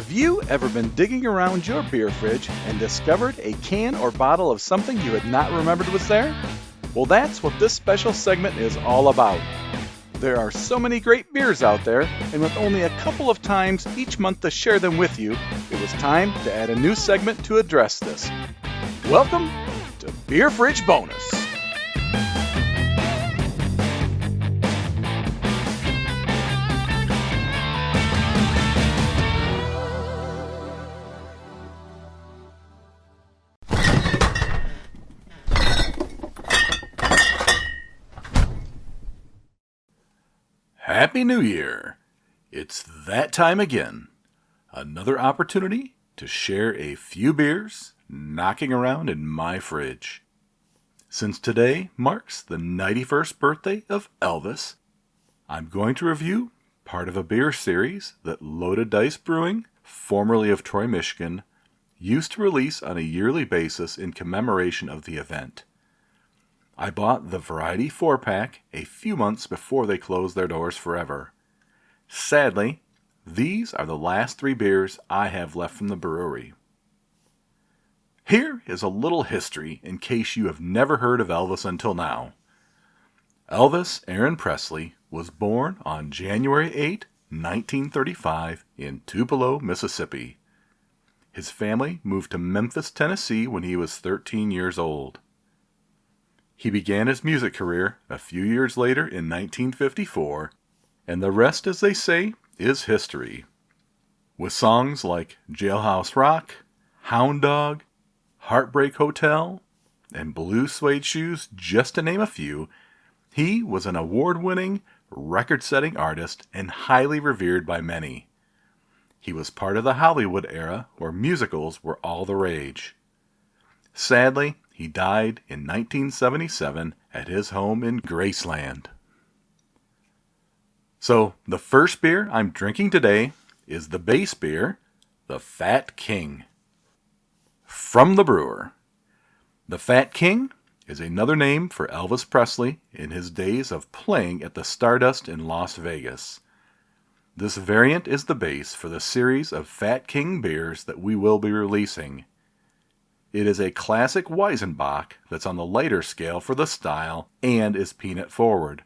Have you ever been digging around your beer fridge and discovered a can or bottle of something you had not remembered was there? Well, that's what this special segment is all about. There are so many great beers out there, and with only a couple of times each month to share them with you, it was time to add a new segment to address this. Welcome to Beer Fridge Bonus. Happy New Year! It's that time again. Another opportunity to share a few beers knocking around in my fridge. Since today marks the 91st birthday of Elvis, I'm going to review part of a beer series that Loaded Dice Brewing, formerly of Troy, Michigan, used to release on a yearly basis in commemoration of the event. I bought the Variety 4-pack a few months before they closed their doors forever. Sadly, these are the last 3 beers I have left from the brewery. Here is a little history in case you have never heard of Elvis until now. Elvis Aaron Presley was born on January 8, 1935 in Tupelo, Mississippi. His family moved to Memphis, Tennessee when he was 13 years old. He began his music career a few years later in 1954, and the rest, as they say, is history. With songs like Jailhouse Rock, Hound Dog, Heartbreak Hotel, and Blue Suede Shoes, just to name a few, he was an award-winning, record-setting artist and highly revered by many. He was part of the Hollywood era where musicals were all the rage. Sadly, he died in 1977 at his home in Graceland. So, the first beer I'm drinking today is the base beer, the Fat King. From the brewer. The Fat King is another name for Elvis Presley in his days of playing at the Stardust in Las Vegas. This variant is the base for the series of Fat King beers that we will be releasing. It is a classic Weizenbock that's on the lighter scale for the style and is peanut forward.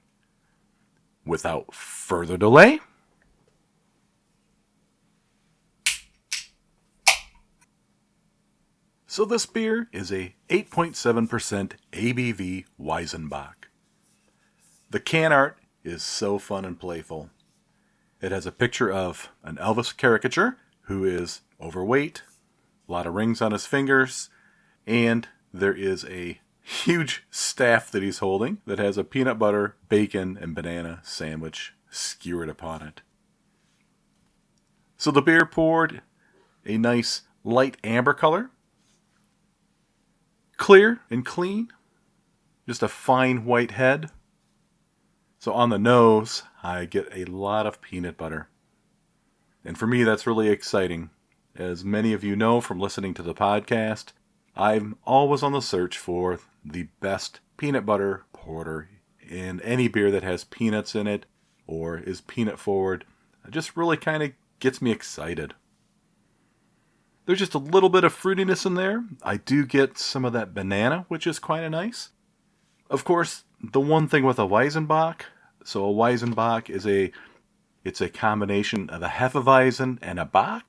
Without further delay, so this beer is a 8.7% ABV Weizenbock. The can art is so fun and playful. It has a picture of an Elvis caricature who is overweight, a lot of rings on his fingers, and there is a huge staff that he's holding that has a peanut butter, bacon, and banana sandwich skewered upon it. So the beer poured a nice light amber color. Clear and clean. Just a fine white head. So on the nose, I get a lot of peanut butter. And for me, that's really exciting. As many of you know from listening to the podcast, I'm always on the search for the best peanut butter porter in any beer that has peanuts in it or is peanut forward. It just really kind of gets me excited. There's just a little bit of fruitiness in there. I do get some of that banana, which is quite nice. Of course, the one thing with a Weizenbock, so a Weizenbock is it's a combination of a Hefeweizen and a Bock.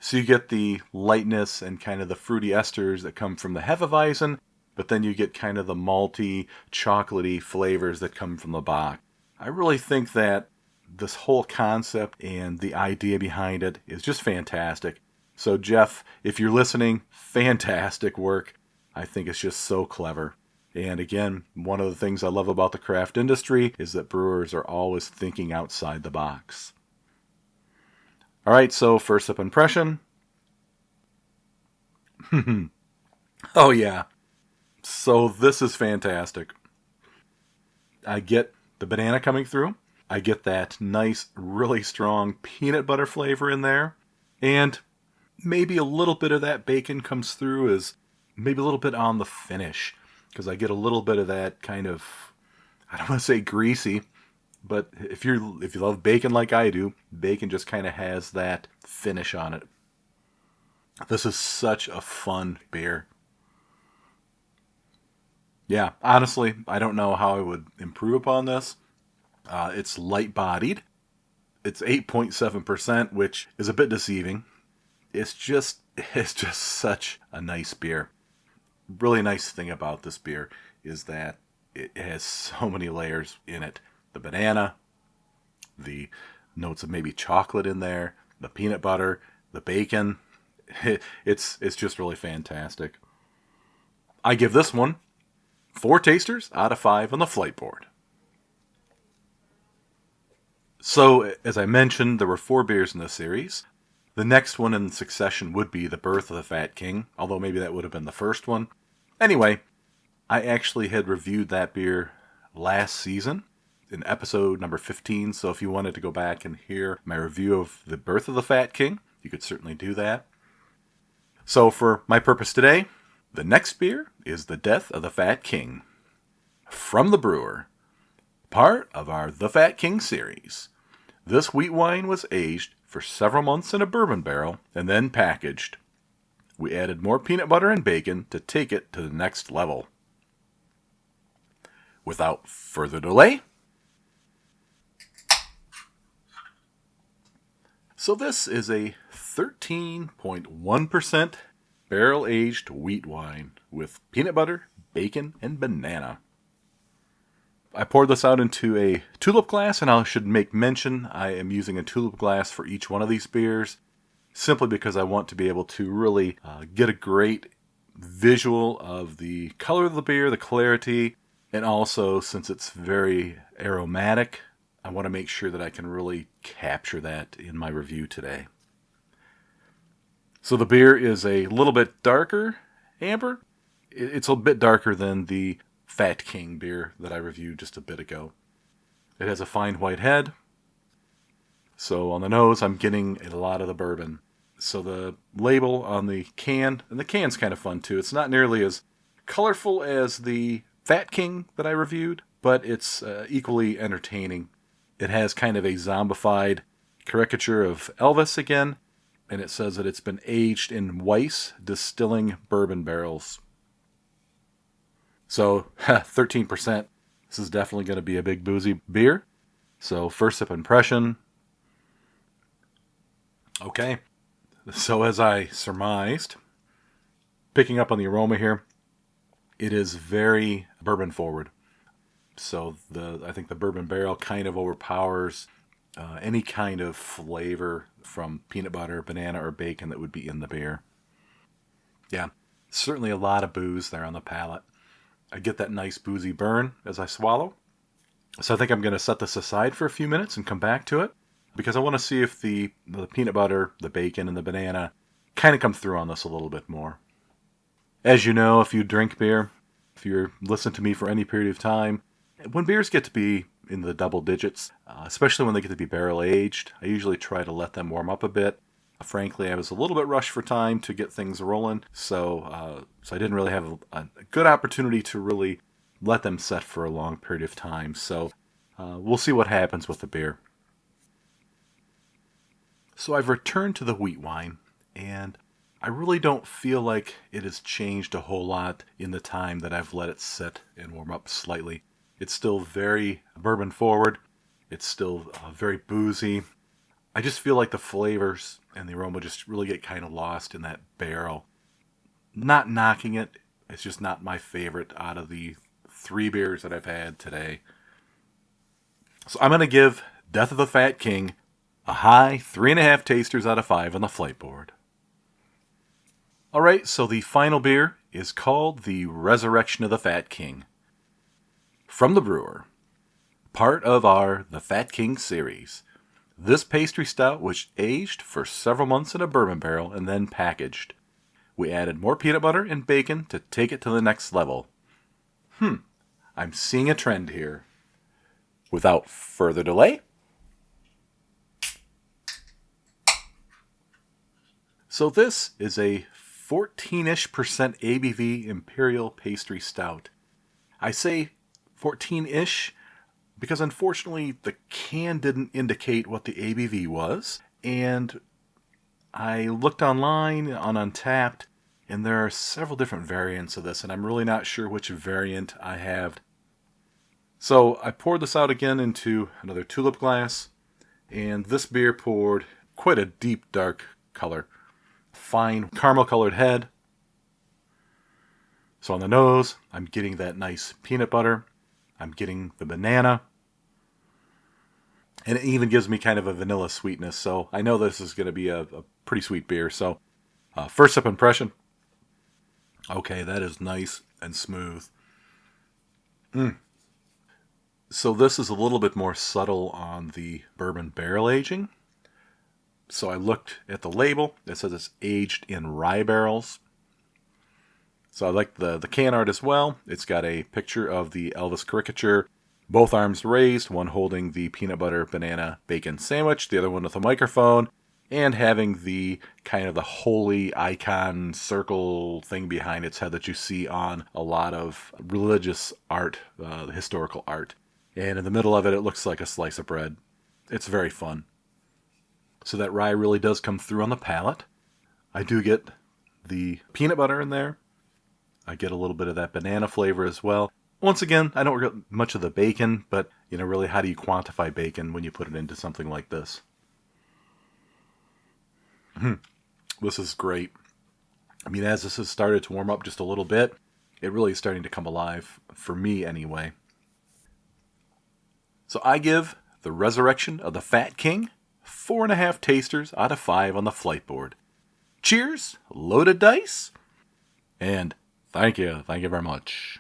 So you get the lightness and kind of the fruity esters that come from the Hefeweizen, but then you get kind of the malty, chocolatey flavors that come from the Bock. I really think that this whole concept and the idea behind it is just fantastic. So Jeff, if you're listening, fantastic work. I think it's just so clever. And again, one of the things I love about the craft industry is that brewers are always thinking outside the box. Alright, so first up impression. Oh yeah. So this is fantastic. I get the banana coming through. I get that nice, really strong peanut butter flavor in there. And maybe a little bit of that bacon comes through as maybe a little bit on the finish. Because I get a little bit of that kind of, I don't want to say greasy, but if you love bacon like I do, bacon just kind of has that finish on it. This is such a fun beer. Yeah, honestly, I don't know how I would improve upon this. It's light-bodied. It's 8.7%, which is a bit deceiving. It's just it's just such a nice beer. Really nice thing about this beer is that it has so many layers in it. The banana, the notes of maybe chocolate in there, the peanut butter, the bacon. It's just really fantastic. I give this one 4 tasters out of 5 on the flight board. So, as I mentioned, there were 4 beers in this series. The next one in succession would be The Birth of the Fat King, although maybe that would have been the first one. Anyway, I actually had reviewed that beer last season in episode number 15, so if you wanted to go back and hear my review of The Birth of the Fat King, you could certainly do that. So for my purpose today, the next beer is The Death of the Fat King. From the brewer, part of our The Fat King series. This wheat wine was aged for several months in a bourbon barrel and then packaged. We added more peanut butter and bacon to take it to the next level. Without further delay, so this is a 13.1% barrel-aged wheat wine with peanut butter, bacon, and banana. I poured this out into a tulip glass, and I should make mention I am using a tulip glass for each one of these beers, simply because I want to be able to really get a great visual of the color of the beer, the clarity, and also, since it's very aromatic, I want to make sure that I can really capture that in my review today. So the beer is a little bit darker amber. It's a bit darker than the Fat King beer that I reviewed just a bit ago. It has a fine white head. So on the nose, I'm getting a lot of the bourbon. So the label on the can, and the can's kind of fun too. It's not nearly as colorful as the Fat King that I reviewed, but it's equally entertaining. It has kind of a zombified caricature of Elvis again, and it says that it's been aged in Weiss distilling bourbon barrels. So, 13%. This is definitely going to be a big boozy beer. So, first sip impression. Okay. So, as I surmised, picking up on the aroma here, it is very bourbon forward. So, I think the bourbon barrel kind of overpowers any kind of flavor from peanut butter, banana, or bacon that would be in the beer. Yeah, certainly a lot of booze there on the palate. I get that nice boozy burn as I swallow. So I think I'm going to set this aside for a few minutes and come back to it, because I want to see if the peanut butter, the bacon, and the banana kind of come through on this a little bit more. As you know, if you drink beer, if you're listening to me for any period of time, when beers get to be in the double digits, especially when they get to be barrel aged, I usually try to let them warm up a bit. Frankly, I was a little bit rushed for time to get things rolling, so I didn't really have a good opportunity to really let them set for a long period of time. So we'll see what happens with the beer. So I've returned to the wheat wine, and I really don't feel like it has changed a whole lot in the time that I've let it sit and warm up slightly. It's still very bourbon forward. It's still very boozy. I just feel like the flavors and the aroma just really get kind of lost in that barrel. Not knocking it, it's just not my favorite out of the 3 beers that I've had today. So I'm going to give Death of the Fat King a high 3.5 tasters out of 5 on the flight board. Alright, so the final beer is called the Resurrection of the Fat King. From the brewer, part of our The Fat King series. This pastry stout was aged for several months in a bourbon barrel and then packaged. We added more peanut butter and bacon to take it to the next level. I'm seeing a trend here. Without further delay, so this is a 14-ish% ABV Imperial Pastry Stout. I say 14-ish because unfortunately the can didn't indicate what the ABV was, and I looked online on Untapped, and there are several different variants of this, and I'm really not sure which variant I have. So I poured this out again into another tulip glass, and this beer poured quite a deep dark color. Fine caramel colored head. So on the nose, I'm getting that nice peanut butter. I'm getting the banana. And it even gives me kind of a vanilla sweetness, so I know this is going to be a pretty sweet beer. So first sip impression. Okay, that is nice and smooth. So this is a little bit more subtle on the bourbon barrel aging. So I looked at the label. It says it's aged in rye barrels. So I like the can art as well. It's got a picture of the Elvis caricature, both arms raised, one holding the peanut butter banana bacon sandwich, the other one with a microphone, and having the kind of the holy icon circle thing behind its head that you see on a lot of religious art, historical art. And in the middle of it, it looks like a slice of bread. It's very fun. So that rye really does come through on the palate. I do get the peanut butter in there. I get a little bit of that banana flavor as well. Once again, I don't get much of the bacon, but, really, how do you quantify bacon when you put it into something like this? This is great. I mean, as this has started to warm up just a little bit, it really is starting to come alive, for me anyway. So I give The Resurrection of the Fat King 4.5 tasters out of 5 on the flight board. Cheers, loaded dice, and thank you very much.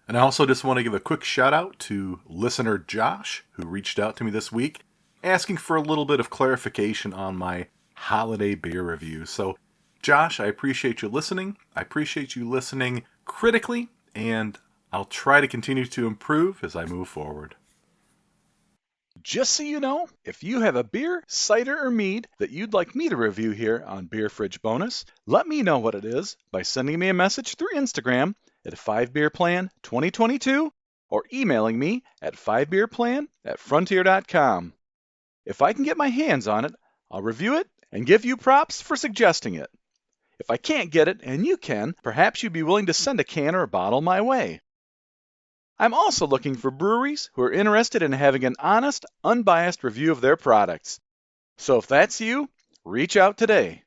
And I also just want to give a quick shout out to listener Josh, who reached out to me this week, asking for a little bit of clarification on my holiday beer review. So, Josh, I appreciate you listening. I appreciate you listening critically, and I'll try to continue to improve as I move forward. Just so you know, if you have a beer, cider, or mead that you'd like me to review here on Beer Fridge Bonus, let me know what it is by sending me a message through Instagram at 5beerplan2022 or emailing me at 5beerplan@frontier.com. If I can get my hands on it, I'll review it and give you props for suggesting it. If I can't get it and you can, perhaps you'd be willing to send a can or a bottle my way. I'm also looking for breweries who are interested in having an honest, unbiased review of their products. So if that's you, reach out today.